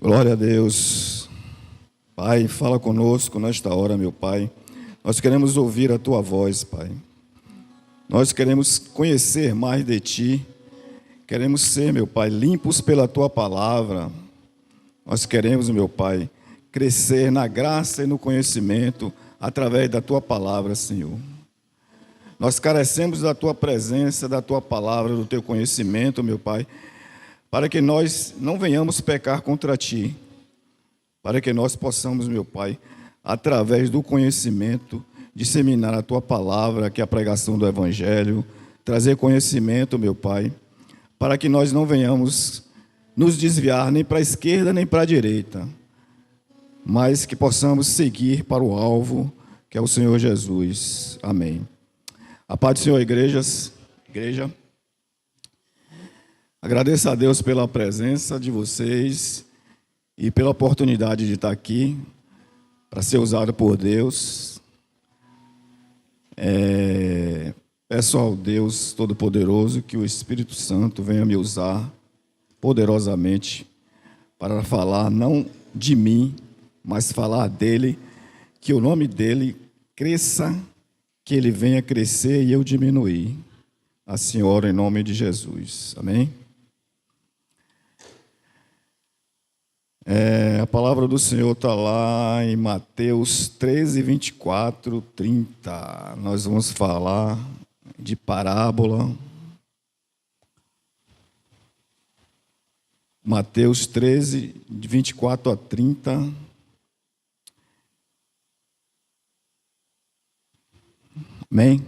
Glória a Deus. Pai, fala conosco nesta hora, meu Pai. Nós queremos ouvir a Tua voz, Pai. Nós queremos conhecer mais de Ti. Queremos ser, meu Pai, limpos pela Tua palavra. Nós queremos, meu Pai, crescer na graça e no conhecimento através da Tua palavra, Senhor. Nós carecemos da Tua presença, da Tua palavra, do Teu conhecimento, meu Pai, para que nós não venhamos pecar contra Ti, para que nós possamos, meu Pai, através do conhecimento, disseminar a Tua palavra, que é a pregação do Evangelho, trazer conhecimento, meu Pai, para que nós não venhamos nos desviar nem para a esquerda nem para a direita, mas que possamos seguir para o alvo, que é o Senhor Jesus. Amém. A paz do Senhor, igreja. Agradeço a Deus pela presença de vocês e pela oportunidade de estar aqui para ser usado por Deus. Peço ao Deus Todo-Poderoso que o Espírito Santo venha me usar poderosamente para falar não de mim, mas falar dele, que o nome dele cresça, que ele venha crescer e eu diminuir. Assim oro em nome de Jesus. Amém? A palavra do Senhor está lá em Mateus 13, 24, 30. Nós vamos falar de parábola. Mateus 13, de 24 a 30. Amém?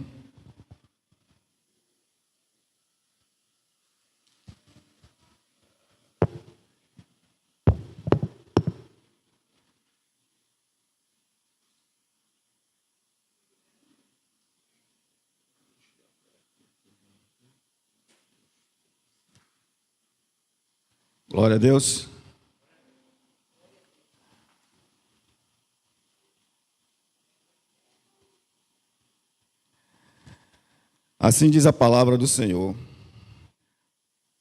Glória a Deus. Assim diz a palavra do Senhor.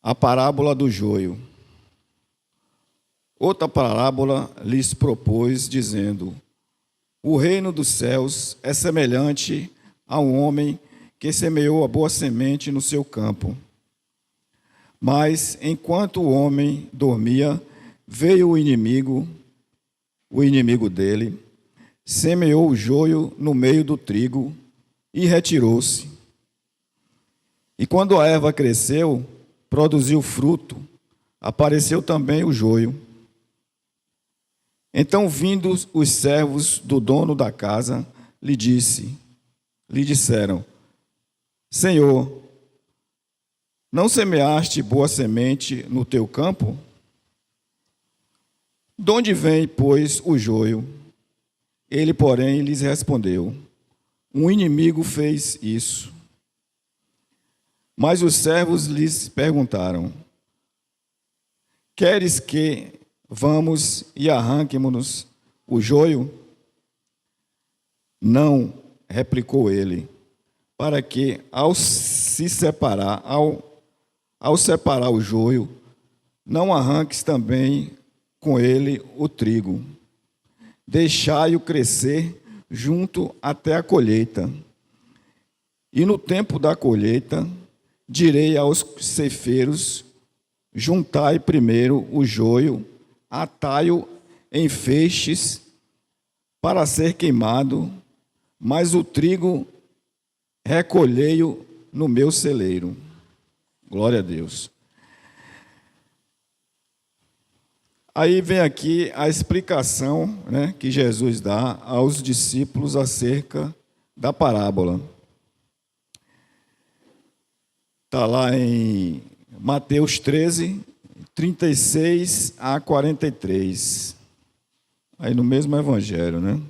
A parábola do joio. Outra parábola lhes propôs, dizendo: o reino dos céus é semelhante a um homem que semeou a boa semente no seu campo. Mas, enquanto o homem dormia, veio o inimigo dele, semeou o joio no meio do trigo e retirou-se. E quando a erva cresceu, produziu fruto, apareceu também o joio. Então, vindos os servos do dono da casa, lhe disseram: Senhor, não semeaste boa semente no teu campo? De onde vem, pois, o joio? Ele, porém, lhes respondeu: um inimigo fez isso. Mas os servos lhes perguntaram: queres que vamos e arranquemos o joio? Não, replicou ele, para que ao separar o joio, não arranques também com ele o trigo. Deixai-o crescer junto até a colheita. E no tempo da colheita, direi aos ceifeiros: juntai primeiro o joio, atai-o em feixes para ser queimado, mas o trigo recolhei-o no meu celeiro. Glória a Deus. Aí vem aqui a explicação, né, que Jesus dá aos discípulos acerca da parábola. Está lá em Mateus 13, 36 a 43. Aí no mesmo evangelho, né?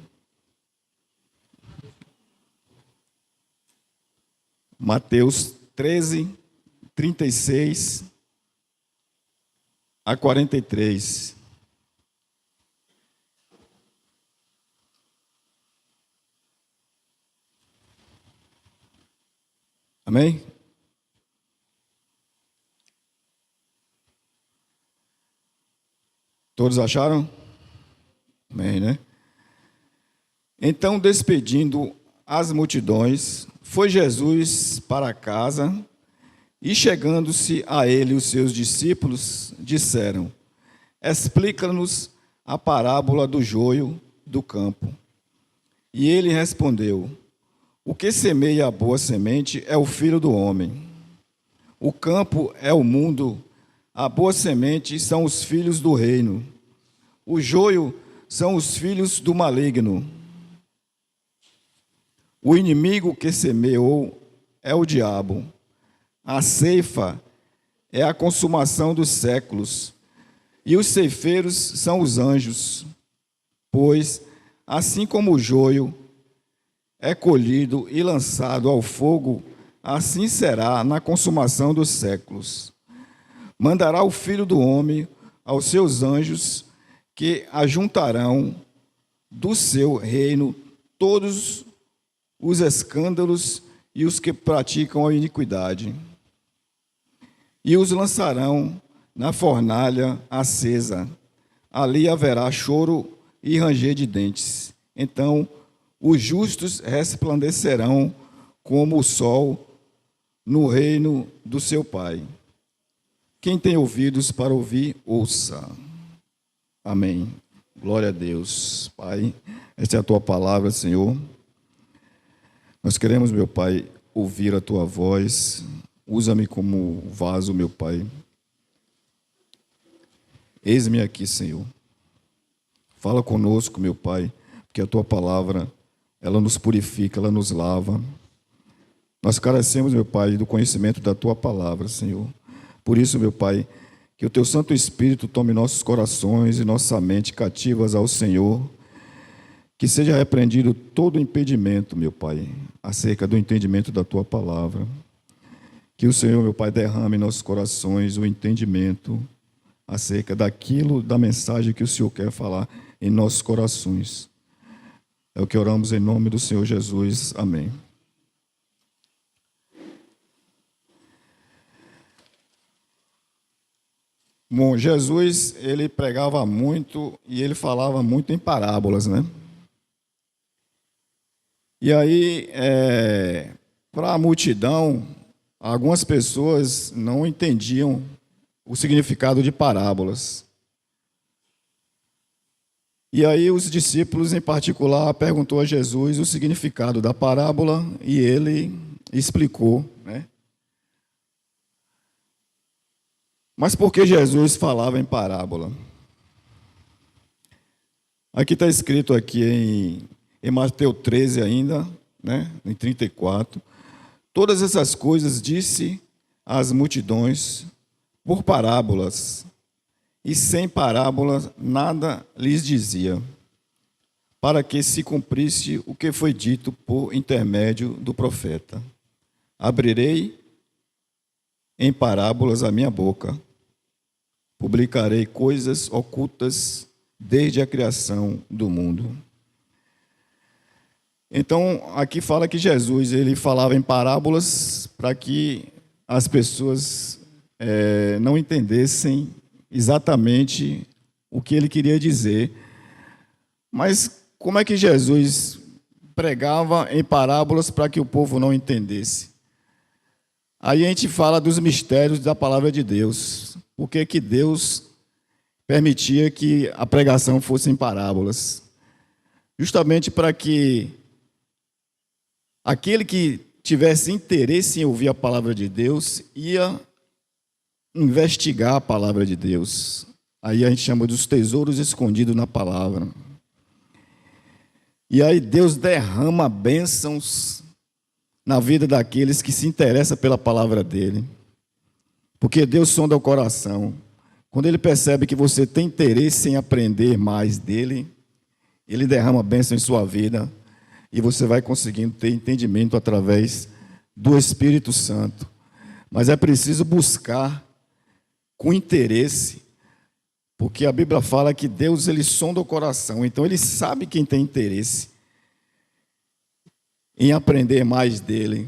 Mateus 13, 36 a 43. Amém? Todos acharam? Amém, né? Então, despedindo as multidões, foi Jesus para casa e, chegando-se a ele os seus discípulos, disseram: explica-nos a parábola do joio do campo. E ele respondeu: o que semeia a boa semente é o Filho do homem. O campo é o mundo, a boa semente são os filhos do reino. O joio são os filhos do maligno. O inimigo que semeou é o diabo. A ceifa é a consumação dos séculos, e os ceifeiros são os anjos. Pois, assim como o joio é colhido e lançado ao fogo, assim será na consumação dos séculos. Mandará o Filho do homem aos seus anjos, que ajuntarão do seu reino todos os escândalos e os que praticam a iniquidade, e os lançarão na fornalha acesa. Ali haverá choro e ranger de dentes. Então os justos resplandecerão como o sol no reino do seu Pai. Quem tem ouvidos para ouvir, ouça. Amém. Glória a Deus. Pai, esta é a tua palavra, Senhor. Nós queremos, meu Pai, ouvir a tua voz. Usa-me como vaso, meu Pai. Eis-me aqui, Senhor. Fala conosco, meu Pai, porque a tua palavra, ela nos purifica, ela nos lava. Nós carecemos, meu Pai, do conhecimento da tua palavra, Senhor. Por isso, meu Pai, que o teu Santo Espírito tome nossos corações e nossa mente cativas ao Senhor. Que seja repreendido todo impedimento, meu Pai, acerca do entendimento da tua palavra. Que o Senhor, meu Pai, derrame em nossos corações o entendimento acerca daquilo, da mensagem que o Senhor quer falar em nossos corações. É o que oramos em nome do Senhor Jesus. Amém. Bom, Jesus, ele pregava muito e ele falava muito em parábolas, né? E aí, para a multidão, algumas pessoas não entendiam o significado de parábolas. E aí os discípulos, em particular, perguntou a Jesus o significado da parábola e ele explicou, né? Mas por que Jesus falava em parábola? Aqui está escrito aqui em Mateus 13 ainda, né, em 34. Todas essas coisas disse às multidões por parábolas, e sem parábolas nada lhes dizia, para que se cumprisse o que foi dito por intermédio do profeta. Abrirei em parábolas a minha boca, publicarei coisas ocultas desde a criação do mundo. Então, aqui fala que Jesus, ele falava em parábolas para que as pessoas não entendessem exatamente o que ele queria dizer. Mas como é que Jesus pregava em parábolas para que o povo não entendesse? Aí a gente fala dos mistérios da palavra de Deus. Por que que Deus permitia que a pregação fosse em parábolas? Justamente para que aquele que tivesse interesse em ouvir a palavra de Deus ia investigar a palavra de Deus. Aí a gente chama dos tesouros escondidos na palavra. E aí Deus derrama bênçãos na vida daqueles que se interessam pela palavra dele. Porque Deus sonda o coração. Quando ele percebe que você tem interesse em aprender mais dele, ele derrama bênção em sua vida e você vai conseguindo ter entendimento através do Espírito Santo. Mas é preciso buscar com interesse, porque a Bíblia fala que Deus, ele sonda o coração, então ele sabe quem tem interesse em aprender mais dele,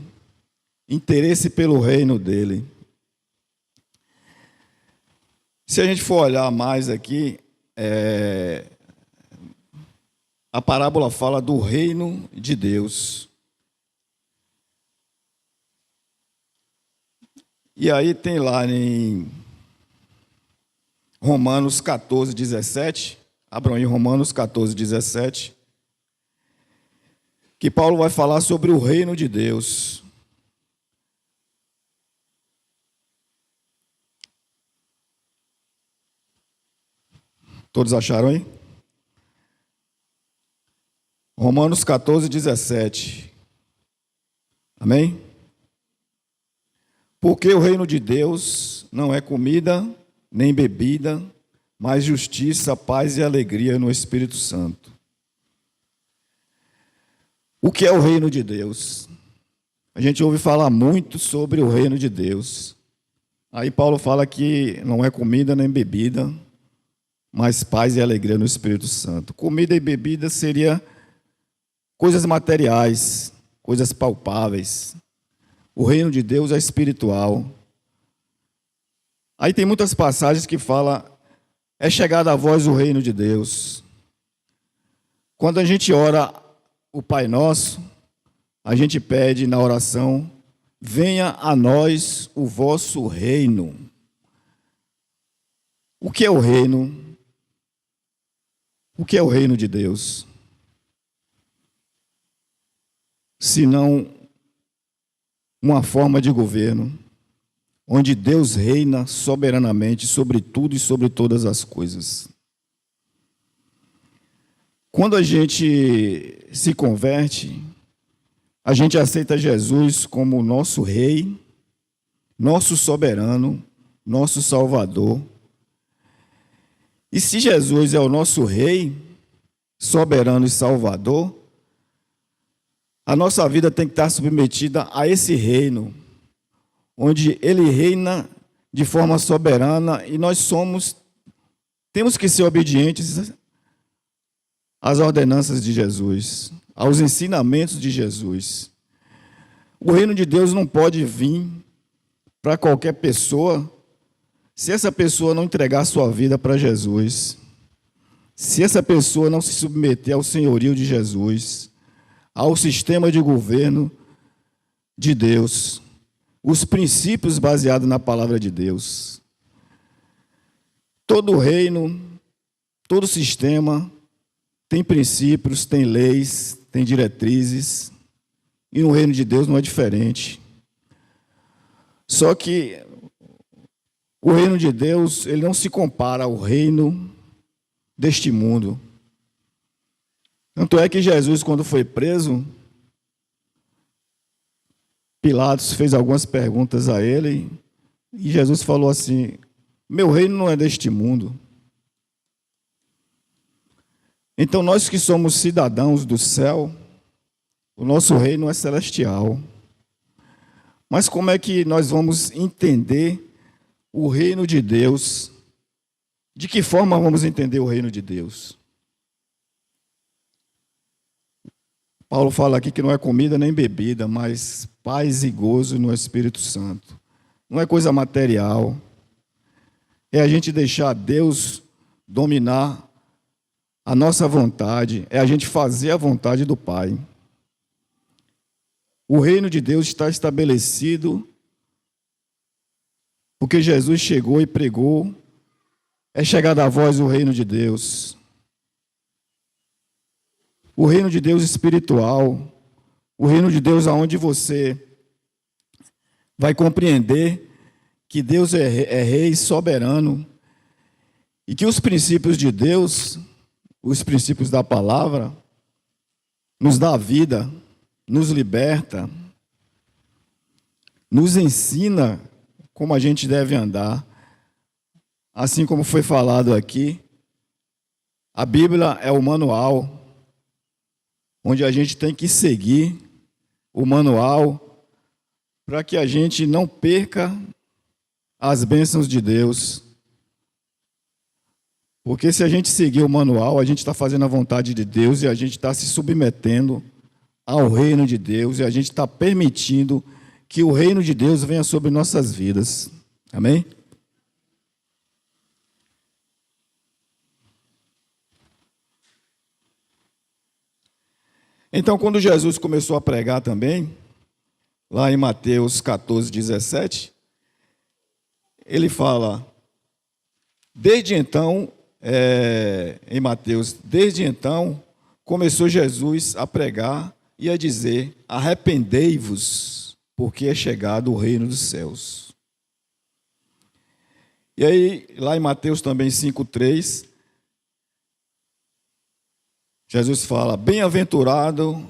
interesse pelo reino dele. Se a gente for olhar mais aqui, a parábola fala do reino de Deus. E aí tem lá em Romanos 14, 17, abram aí Romanos 14, 17, que Paulo vai falar sobre o reino de Deus. Todos acharam aí? Romanos 14, 17. Amém? Porque o reino de Deus não é comida nem bebida, mas justiça, paz e alegria no Espírito Santo. O que é o reino de Deus? A gente ouve falar muito sobre o reino de Deus. Aí Paulo fala que não é comida nem bebida, mas paz e alegria no Espírito Santo. Comida e bebida seria coisas materiais, coisas palpáveis. O reino de Deus é espiritual. Aí tem muitas passagens que falam, é chegada a vós o reino de Deus. Quando a gente ora o Pai Nosso, a gente pede na oração, venha a nós o vosso reino. O que é o reino? O que é o reino de Deus? Senão uma forma de governo, onde Deus reina soberanamente sobre tudo e sobre todas as coisas. Quando a gente se converte, a gente aceita Jesus como nosso rei, nosso soberano, nosso salvador. E se Jesus é o nosso rei, soberano e salvador, a nossa vida tem que estar submetida a esse reino, onde ele reina de forma soberana e nós temos que ser obedientes às ordenanças de Jesus, aos ensinamentos de Jesus. O reino de Deus não pode vir para qualquer pessoa se essa pessoa não entregar sua vida para Jesus, se essa pessoa não se submeter ao senhorio de Jesus, ao sistema de governo de Deus, os princípios baseados na palavra de Deus. Todo reino, todo sistema tem princípios, tem leis, tem diretrizes, e no reino de Deus não é diferente. Só que o reino de Deus, ele não se compara ao reino deste mundo. Tanto é que Jesus, quando foi preso, Pilatos fez algumas perguntas a ele, e Jesus falou assim, meu reino não é deste mundo. Então, nós que somos cidadãos do céu, o nosso reino é celestial. Mas como é que nós vamos entender o reino de Deus? De que forma vamos entender o reino de Deus? Paulo fala aqui que não é comida nem bebida, mas paz e gozo no Espírito Santo. Não é coisa material. É a gente deixar Deus dominar a nossa vontade. É a gente fazer a vontade do Pai. O reino de Deus está estabelecido porque Jesus chegou e pregou. É chegado a vós o reino de Deus. O reino de Deus espiritual, o reino de Deus aonde você vai compreender que Deus é rei soberano e que os princípios de Deus, os princípios da palavra, nos dá vida, nos liberta, nos ensina como a gente deve andar. Assim como foi falado aqui, a Bíblia é o manual onde a gente tem que seguir o manual para que a gente não perca as bênçãos de Deus. Porque se a gente seguir o manual, a gente está fazendo a vontade de Deus e a gente está se submetendo ao reino de Deus e a gente está permitindo que o reino de Deus venha sobre nossas vidas. Amém? Então, quando Jesus começou a pregar também, lá em Mateus 14, 17, ele fala, desde então, desde então, começou Jesus a pregar e a dizer, arrependei-vos, porque é chegado o reino dos céus. E aí, lá em Mateus também 5,3, Jesus fala, bem-aventurado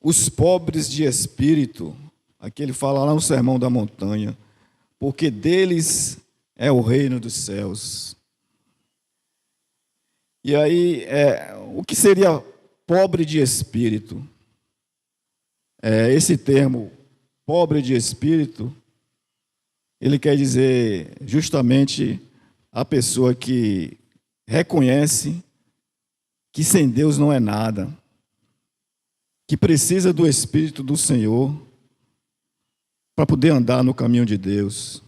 os pobres de espírito. Aqui ele fala lá no Sermão da Montanha, porque deles é o reino dos céus. E aí, o que seria pobre de espírito? Esse termo, pobre de espírito, ele quer dizer justamente a pessoa que reconhece que sem Deus não é nada, que precisa do Espírito do Senhor para poder andar no caminho de Deus.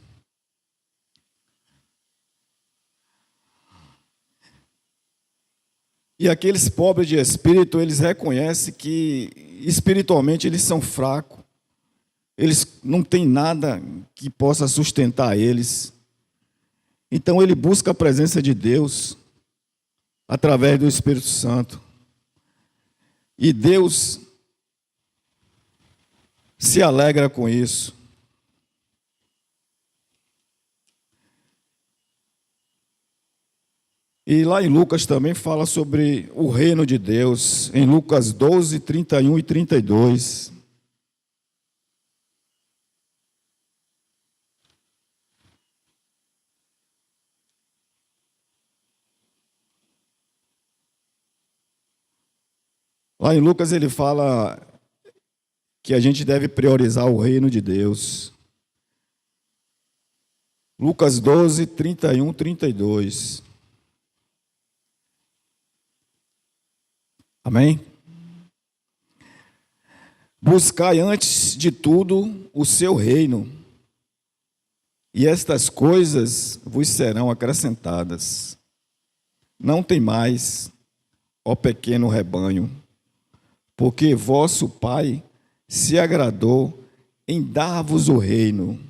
E aqueles pobres de espírito, eles reconhecem que espiritualmente eles são fracos, eles não têm nada que possa sustentar eles. Então ele busca a presença de Deus através do Espírito Santo. E Deus se alegra com isso. E lá em Lucas também fala sobre o reino de Deus, em Lucas 12, 31 e 32. Lá em Lucas ele fala que a gente deve priorizar o reino de Deus. Lucas 12, 31, 32. Amém? Buscai antes de tudo o seu reino, e estas coisas vos serão acrescentadas. Não tem mais, ó pequeno rebanho, porque vosso Pai se agradou em dar-vos o reino.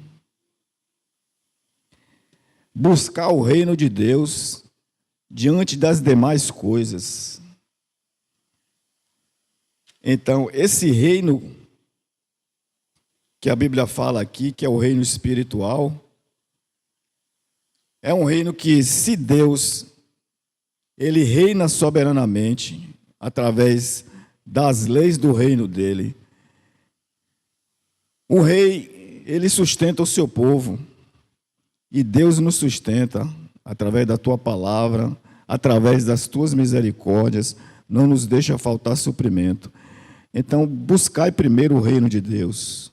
Buscar o reino de Deus diante das demais coisas. Então, esse reino que a Bíblia fala aqui, que é o reino espiritual, é um reino que, se Deus, ele reina soberanamente, através das leis do reino dele, o rei, ele sustenta o seu povo, e Deus nos sustenta através da tua palavra, através das tuas misericórdias, não nos deixa faltar suprimento. Então, buscai primeiro o reino de Deus,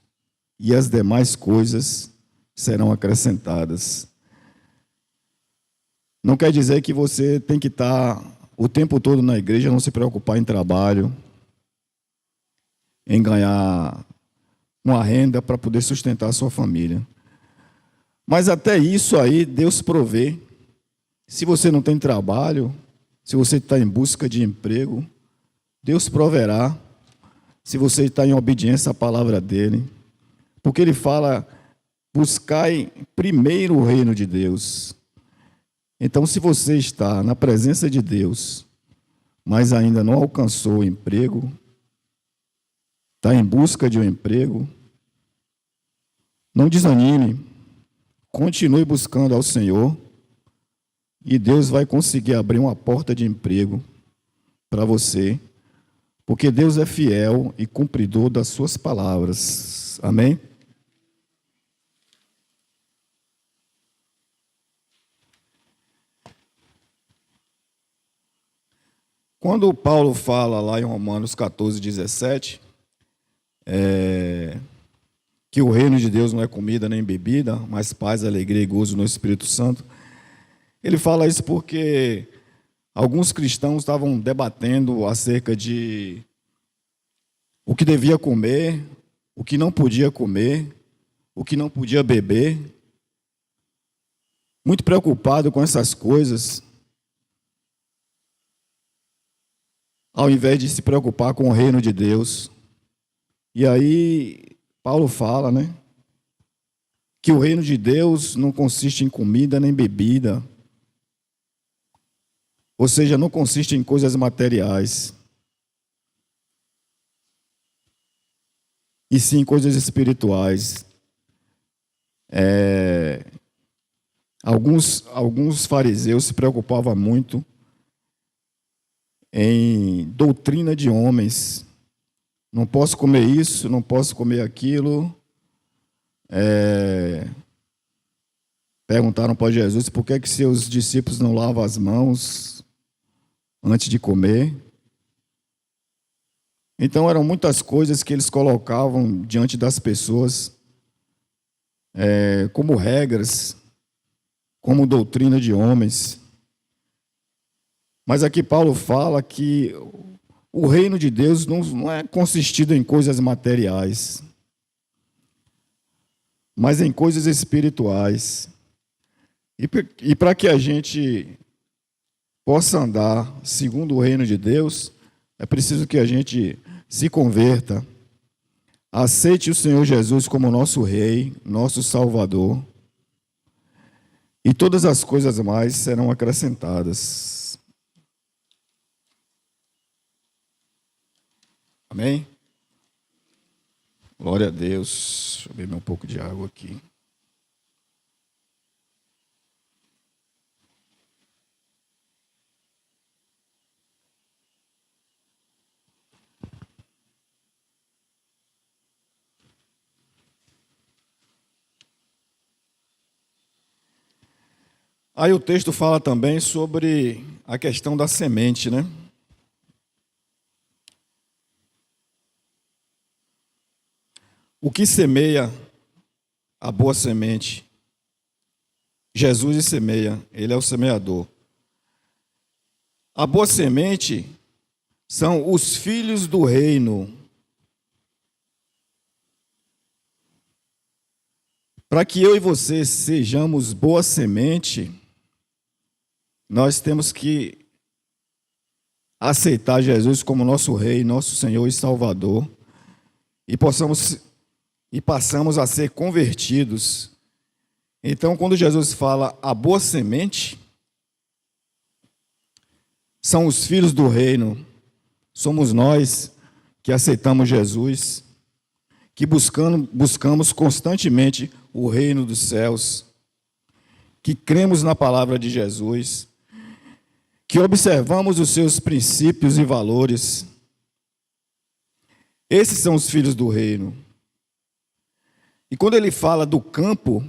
e as demais coisas serão acrescentadas. Não quer dizer que você tem que estar o tempo todo na igreja, não se preocupar em trabalho, em ganhar uma renda para poder sustentar a sua família. Mas até isso aí Deus provê. Se você não tem trabalho, se você está em busca de emprego, Deus proverá. Se você está em obediência à palavra dele, porque ele fala, buscai primeiro o reino de Deus. Então, se você está na presença de Deus, mas ainda não alcançou o emprego, está em busca de um emprego, não desanime, continue buscando ao Senhor, e Deus vai conseguir abrir uma porta de emprego para você, porque Deus é fiel e cumpridor das suas palavras. Amém? Quando Paulo fala lá em Romanos 14, 17, que o reino de Deus não é comida nem bebida, mas paz, alegria e gozo no Espírito Santo, ele fala isso porque alguns cristãos estavam debatendo acerca de o que devia comer, o que não podia comer, o que não podia beber. Muito preocupado com essas coisas. ao invés de se preocupar com o reino de Deus. E aí, Paulo fala, né, que o reino de Deus não consiste em comida nem bebida, ou seja, não consiste em coisas materiais, e sim em coisas espirituais. Alguns fariseus se preocupavam muito em doutrina de homens. Não posso comer isso, não posso comer aquilo. Perguntaram para Jesus por que seus discípulos não lavam as mãos antes de comer. Então eram muitas coisas que eles colocavam diante das pessoas como regras, como doutrina de homens. Mas aqui Paulo fala que o reino de Deus não é consistido em coisas materiais, mas em coisas espirituais. E para que a gente possa andar segundo o reino de Deus, é preciso que a gente se converta, aceite o Senhor Jesus como nosso Rei, nosso Salvador, e todas as coisas mais serão acrescentadas. Amém? Glória a Deus. Deixa eu beber um pouco de água aqui. Aí o texto fala também sobre a questão da semente, né? O que semeia a boa semente? Jesus semeia, ele é o semeador. A boa semente são os filhos do reino. Para que eu e você sejamos boa semente, nós temos que aceitar Jesus como nosso Rei, nosso Senhor e Salvador, e passamos a ser convertidos. Então, quando Jesus fala a boa semente, são os filhos do reino, somos nós que aceitamos Jesus, que buscamos constantemente o reino dos céus, que cremos na palavra de Jesus, que observamos os seus princípios e valores. Esses são os filhos do reino. E quando ele fala do campo,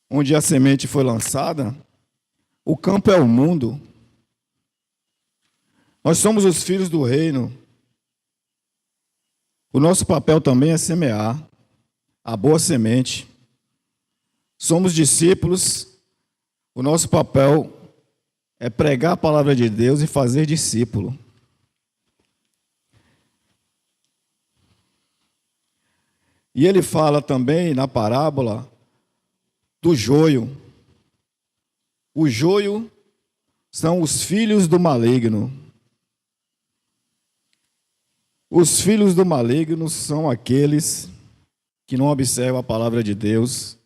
onde a semente foi lançada, o campo é o mundo. Nós somos os filhos do reino. O nosso papel também é semear a boa semente. Somos discípulos. O nosso papel é pregar a palavra de Deus e fazer discípulo. E ele fala também na parábola do joio. O joio são os filhos do maligno. Os filhos do maligno são aqueles que não observam a palavra de Deus,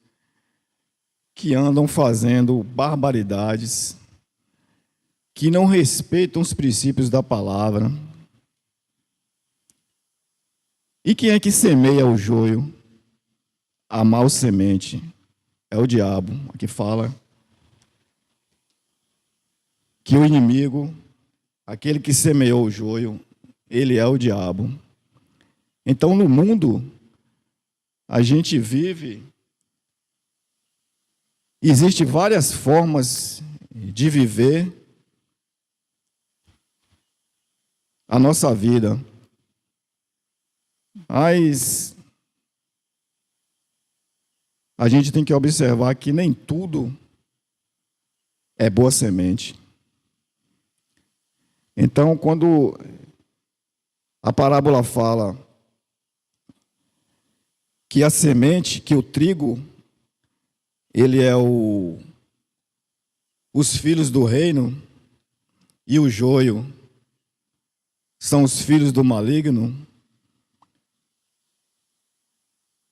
que andam fazendo barbaridades, que não respeitam os princípios da palavra. E quem é que semeia o joio? A mau semente. É o diabo. Aqui fala que o inimigo, aquele que semeou o joio, ele é o diabo. Então, no mundo, a gente vive, existem várias formas de viver a nossa vida. Mas a gente tem que observar que nem tudo é boa semente. Então, quando a parábola fala que a semente, que o trigo, ele é os filhos do reino, e o joio são os filhos do maligno.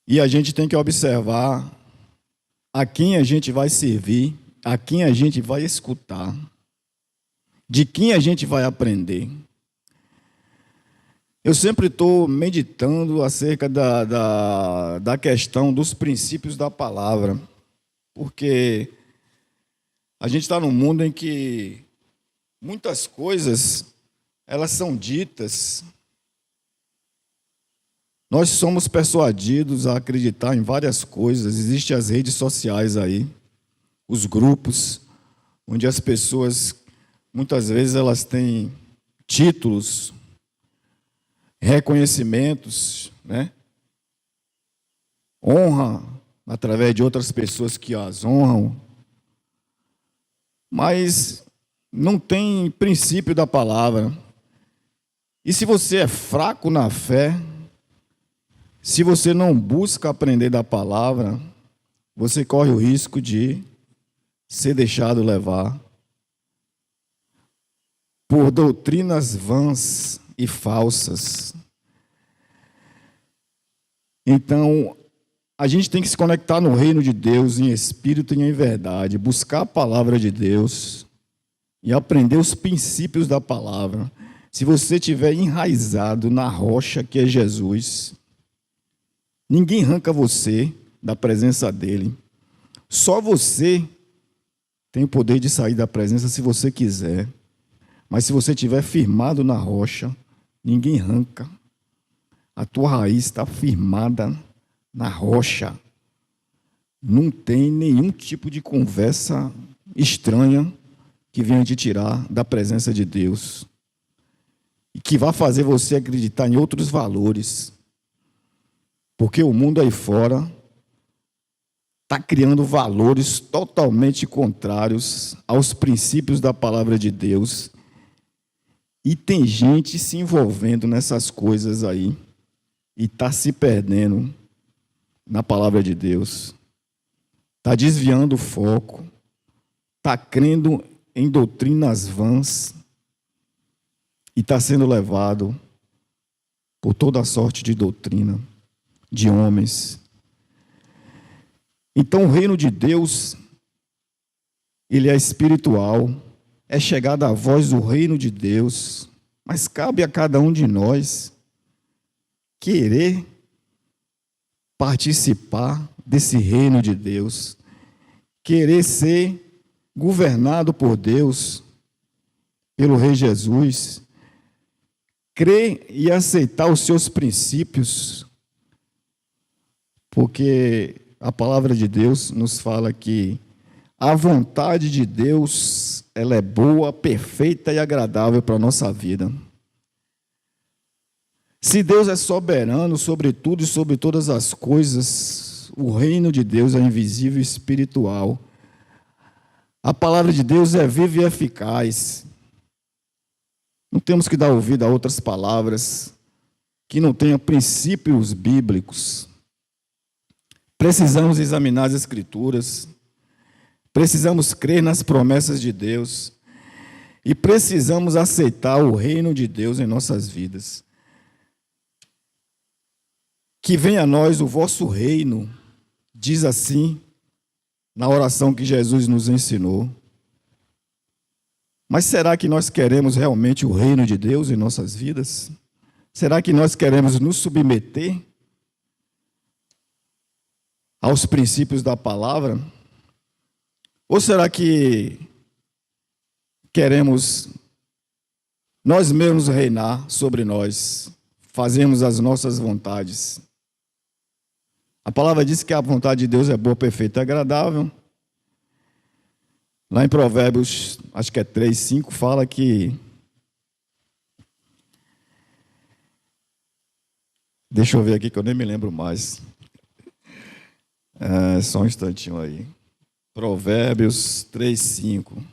E a gente tem que observar a quem a gente vai servir, a quem a gente vai escutar, de quem a gente vai aprender. Eu sempre estou meditando acerca da questão dos princípios da palavra, porque a gente está num mundo em que muitas coisas, elas são ditas. Nós somos persuadidos a acreditar em várias coisas. Existem as redes sociais aí, os grupos, onde as pessoas, muitas vezes, elas têm títulos, reconhecimentos, né? Honra através de outras pessoas que as honram, mas não tem princípio da palavra. E se você é fraco na fé, se você não busca aprender da palavra, você corre o risco de ser deixado levar por doutrinas vãs e falsas. Então, a gente tem que se conectar no reino de Deus em espírito e em verdade, buscar a palavra de Deus e aprender os princípios da palavra. Se você estiver enraizado na rocha que é Jesus, ninguém arranca você da presença dele. Só você tem o poder de sair da presença se você quiser. Mas se você estiver firmado na rocha, ninguém arranca. A tua raiz está firmada na rocha. Não tem nenhum tipo de conversa estranha que venha te tirar da presença de Deus e que vá fazer você acreditar em outros valores. Porque o mundo aí fora está criando valores totalmente contrários aos princípios da palavra de Deus. E tem gente se envolvendo nessas coisas aí e está se perdendo na palavra de Deus. Está desviando o foco, está crendo em doutrinas vãs e está sendo levado por toda a sorte de doutrina de homens. Então o reino de Deus, ele é espiritual, é chegada a voz do reino de Deus, mas cabe a cada um de nós querer participar desse reino de Deus, querer ser governado por Deus, pelo Rei Jesus, crer e aceitar os seus princípios, porque a palavra de Deus nos fala que a vontade de Deus, ela é boa, perfeita e agradável para a nossa vida. Se Deus é soberano sobre tudo e sobre todas as coisas, o reino de Deus é invisível e espiritual. A palavra de Deus é viva e eficaz. Não temos que dar ouvido a outras palavras que não tenham princípios bíblicos. Precisamos examinar as Escrituras, precisamos crer nas promessas de Deus e precisamos aceitar o reino de Deus em nossas vidas. Que venha a nós o vosso reino, diz assim na oração que Jesus nos ensinou. Mas será que nós queremos realmente o reino de Deus em nossas vidas? Será que nós queremos nos submeter aos princípios da palavra? Ou será que queremos nós mesmos reinar sobre nós, fazermos as nossas vontades? A palavra diz que a vontade de Deus é boa, perfeita e agradável. Lá em Provérbios, acho que é 3:5, fala que... Deixa eu ver aqui que eu nem me lembro mais. Só um instantinho aí. Provérbios 3:5.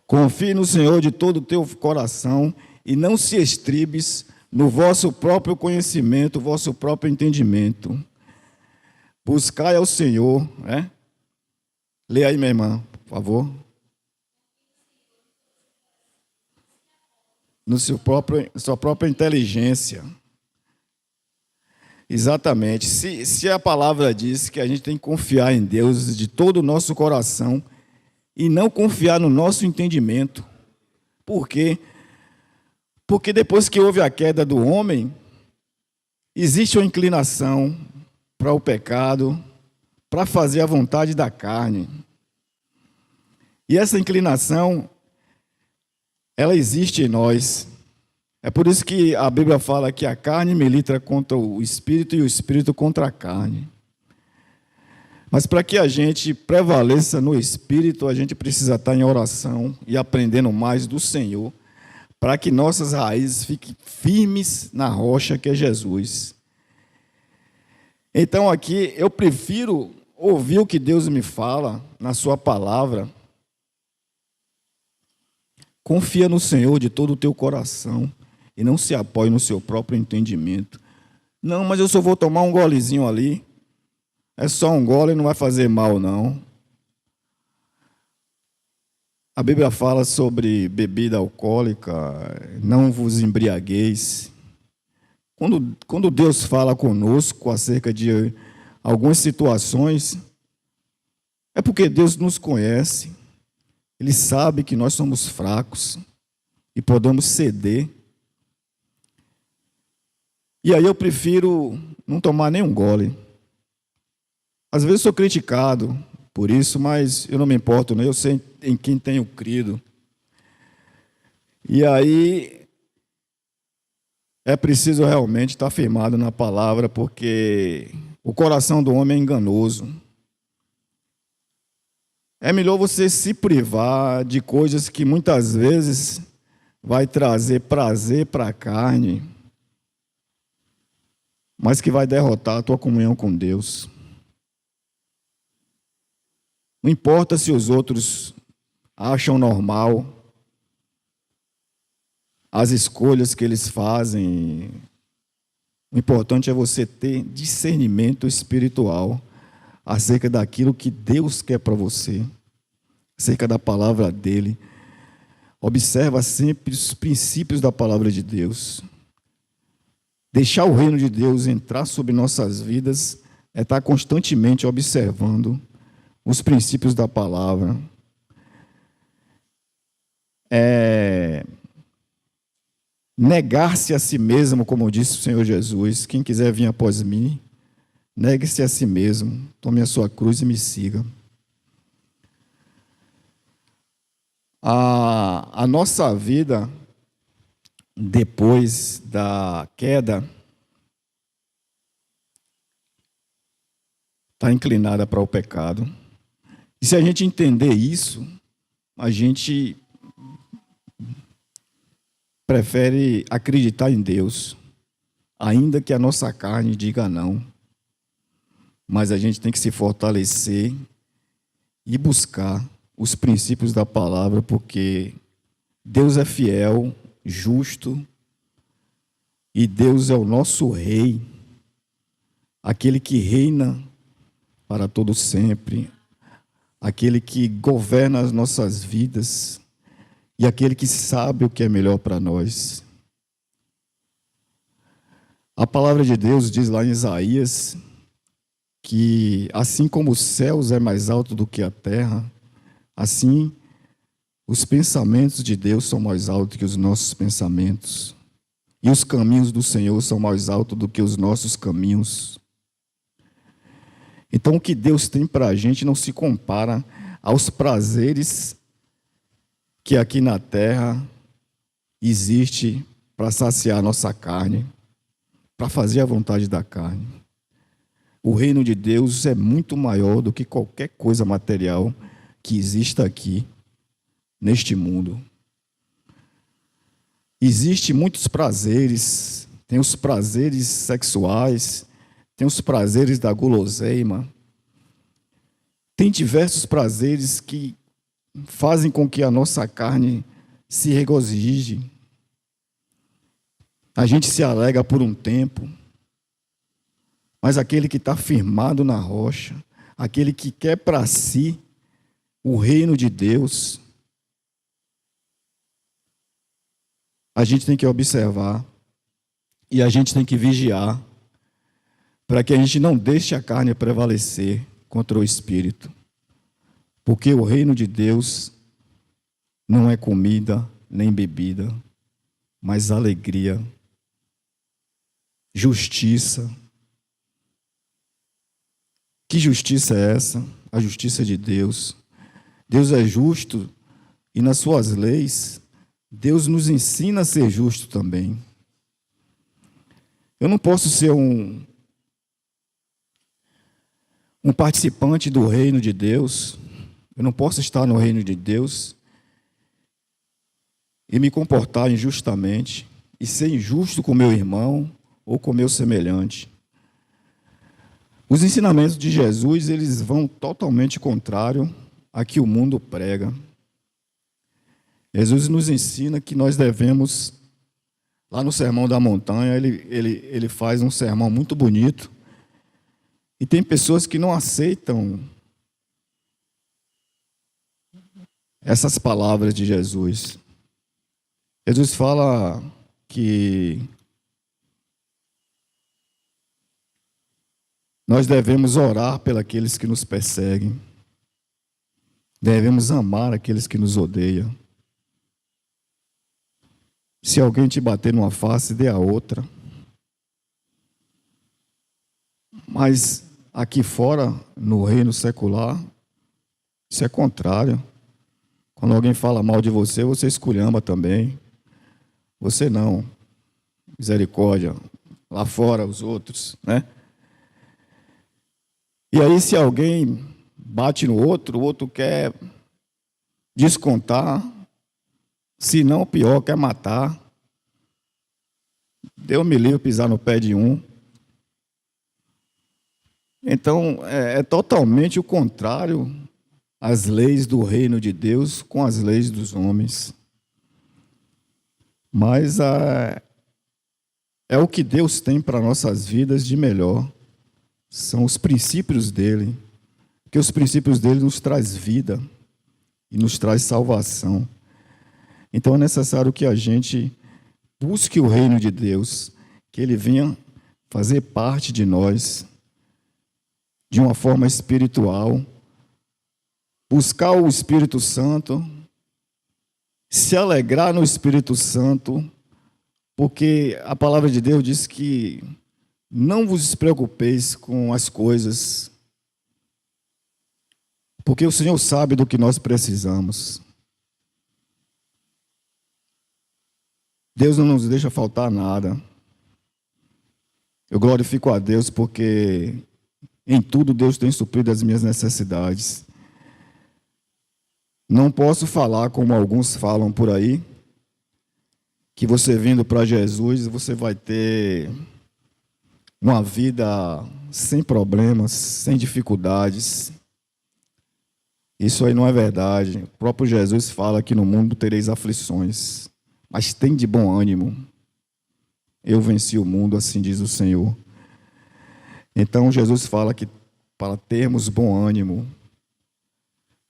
Confie no Senhor de todo o teu coração e não se estribes no vosso próprio conhecimento, vosso próprio entendimento. Buscai ao Senhor, né? Lê aí, minha irmã, por favor. no sua própria inteligência. Exatamente. Se a palavra diz que a gente tem que confiar em Deus de todo o nosso coração e não confiar no nosso entendimento. Por quê? Porque depois que houve a queda do homem, existe uma inclinação para o pecado, para fazer a vontade da carne. E essa inclinação, ela existe em nós. É por isso que a Bíblia fala que a carne milita contra o espírito e o espírito contra a carne. Mas para que a gente prevaleça no espírito, a gente precisa estar em oração e aprendendo mais do Senhor, para que nossas raízes fiquem firmes na rocha que é Jesus. Então aqui eu prefiro ouvir o que Deus me fala na sua palavra. Confia no Senhor de todo o teu coração e não se apoie no seu próprio entendimento. Não, mas eu só vou tomar um golezinho ali. É só um gole, não vai fazer mal, não. A Bíblia fala sobre bebida alcoólica, não vos embriagueis. Quando Deus fala conosco acerca de algumas situações, é porque Deus nos conhece. Ele sabe que nós somos fracos e podemos ceder. E aí eu prefiro não tomar nenhum gole. Às vezes sou criticado por isso, mas eu não me importo, né? Eu sei em quem tenho crido. E aí é preciso realmente estar firmado na palavra, porque o coração do homem é enganoso. É melhor você se privar de coisas que muitas vezes vai trazer prazer para a carne, mas que vai derrotar a tua comunhão com Deus. Não importa se os outros acham normal as escolhas que eles fazem. O importante é você ter discernimento espiritual acerca daquilo que Deus quer para você, acerca da palavra dele. Observa sempre os princípios da palavra de Deus. Deixar o reino de Deus entrar sobre nossas vidas é estar constantemente observando os princípios da palavra. Negar-se a si mesmo, como disse o Senhor Jesus. Quem quiser vir após mim, negue-se a si mesmo, tome a sua cruz e me siga. A nossa vida, depois da queda, está inclinada para o pecado. E se a gente entender isso, a gente prefere acreditar em Deus, ainda que a nossa carne diga não. Mas a gente tem que se fortalecer e buscar os princípios da palavra, porque Deus é fiel, justo, e Deus é o nosso rei, aquele que reina para todo sempre, aquele que governa as nossas vidas e aquele que sabe o que é melhor para nós. A palavra de Deus diz lá em Isaías que assim como os céus é mais alto do que a terra, assim os pensamentos de Deus são mais altos que os nossos pensamentos, e os caminhos do Senhor são mais altos do que os nossos caminhos. Então, o que Deus tem para a gente não se compara aos prazeres que aqui na terra existe para saciar a nossa carne, para fazer a vontade da carne. O reino de Deus é muito maior do que qualquer coisa material que exista aqui, neste mundo. Existem muitos prazeres, tem os prazeres sexuais, tem os prazeres da guloseima, tem diversos prazeres que fazem com que a nossa carne se regozije. A gente se alegra por um tempo, mas aquele que está firmado na rocha, aquele que quer para si o reino de Deus, a gente tem que observar e a gente tem que vigiar para que a gente não deixe a carne prevalecer contra o espírito. Porque o reino de Deus não é comida nem bebida, mas alegria, justiça. Que justiça é essa? A justiça de Deus. Deus é justo e nas suas leis, Deus nos ensina a ser justo também. Eu não posso ser um participante do reino de Deus, eu não posso estar no reino de Deus e me comportar injustamente e ser injusto com meu irmão ou com meu semelhante. Os ensinamentos de Jesus, eles vão totalmente contrário a que o mundo prega. Jesus nos ensina que nós devemos, lá no Sermão da Montanha, ele faz um sermão muito bonito, e tem pessoas que não aceitam essas palavras de Jesus. Jesus fala que nós devemos orar pelos que nos perseguem, devemos amar aqueles que nos odeiam. Se alguém te bater numa face, dê a outra. Mas aqui fora, no reino secular, isso é contrário. Quando alguém fala mal de você, você esculhamba também. Você não. Misericórdia. Lá fora, os outros, né? E aí, se alguém bate no outro, o outro quer descontar. Se não, pior, quer matar. Deus me livre pisar no pé de um. Então, é totalmente o contrário às leis do reino de Deus com as leis dos homens. Mas é o que Deus tem para nossas vidas de melhor. São os princípios dele. Porque os princípios dele nos traz vida e nos traz salvação. Então é necessário que a gente busque o reino de Deus, que ele venha fazer parte de nós, de uma forma espiritual, buscar o Espírito Santo, se alegrar no Espírito Santo, porque a palavra de Deus diz que não vos preocupeis com as coisas, porque o Senhor sabe do que nós precisamos. Deus não nos deixa faltar nada. Eu glorifico a Deus porque em tudo Deus tem suprido as minhas necessidades. Não posso falar como alguns falam por aí, que você vindo para Jesus, você vai ter uma vida sem problemas, sem dificuldades. Isso aí não é verdade. O próprio Jesus fala que no mundo tereis aflições, mas tem de bom ânimo. Eu venci o mundo, assim diz o Senhor. Então Jesus fala que para termos bom ânimo,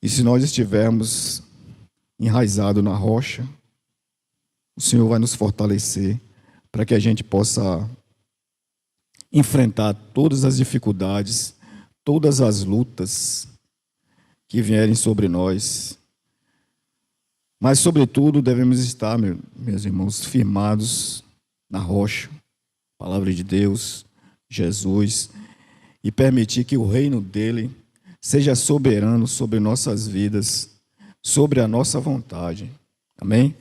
e se nós estivermos enraizados na rocha, o Senhor vai nos fortalecer para que a gente possa enfrentar todas as dificuldades, todas as lutas que vierem sobre nós. Mas, sobretudo, devemos estar, meus irmãos, firmados na rocha, palavra de Deus, Jesus, e permitir que o reino dele seja soberano sobre nossas vidas, sobre a nossa vontade. Amém?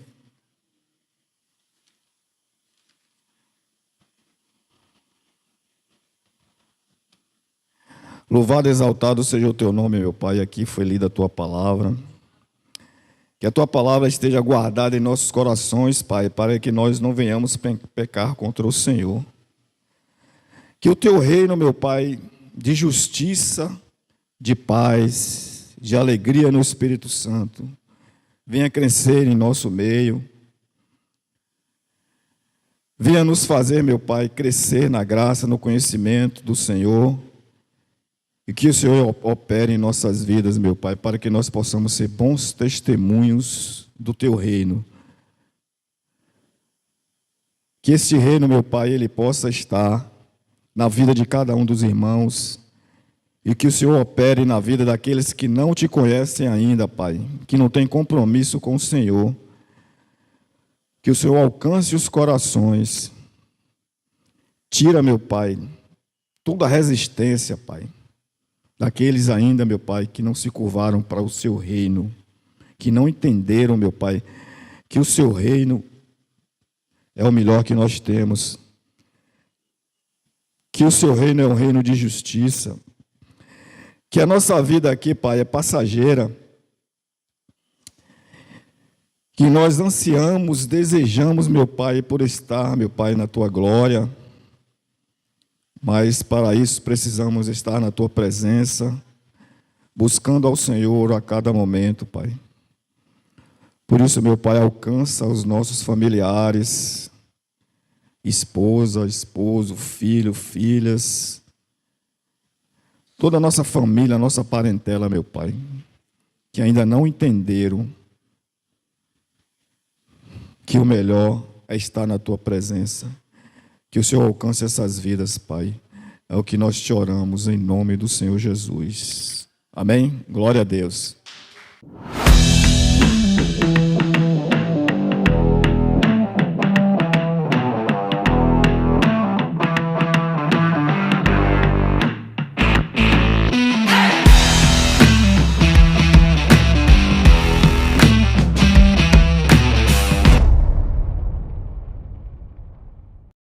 Louvado e exaltado seja o teu nome, meu Pai. Aqui foi lida a tua palavra. Que a tua palavra esteja guardada em nossos corações, Pai, para que nós não venhamos pecar contra o Senhor. Que o teu reino, meu Pai, de justiça, de paz, de alegria no Espírito Santo, venha crescer em nosso meio. Venha nos fazer, meu Pai, crescer na graça, no conhecimento do Senhor. E que o Senhor opere em nossas vidas, meu Pai, para que nós possamos ser bons testemunhos do teu reino. Que este reino, meu Pai, ele possa estar na vida de cada um dos irmãos e que o Senhor opere na vida daqueles que não te conhecem ainda, Pai, que não têm compromisso com o Senhor. Que o Senhor alcance os corações. Tira, meu Pai, toda a resistência, Pai, daqueles ainda, meu Pai, que não se curvaram para o seu reino, que não entenderam, meu Pai, que o seu reino é o melhor que nós temos, que o seu reino é um reino de justiça, que a nossa vida aqui, Pai, é passageira, que nós ansiamos, desejamos, meu Pai, por estar, meu Pai, na Tua glória, mas para isso precisamos estar na Tua presença, buscando ao Senhor a cada momento, Pai. Por isso, meu Pai, alcança os nossos familiares, esposa, esposo, filho, filhas, toda a nossa família, a nossa parentela, meu Pai, que ainda não entenderam que o melhor é estar na Tua presença. Que o Senhor alcance essas vidas, Pai. É o que nós te oramos em nome do Senhor Jesus. Amém? Glória a Deus.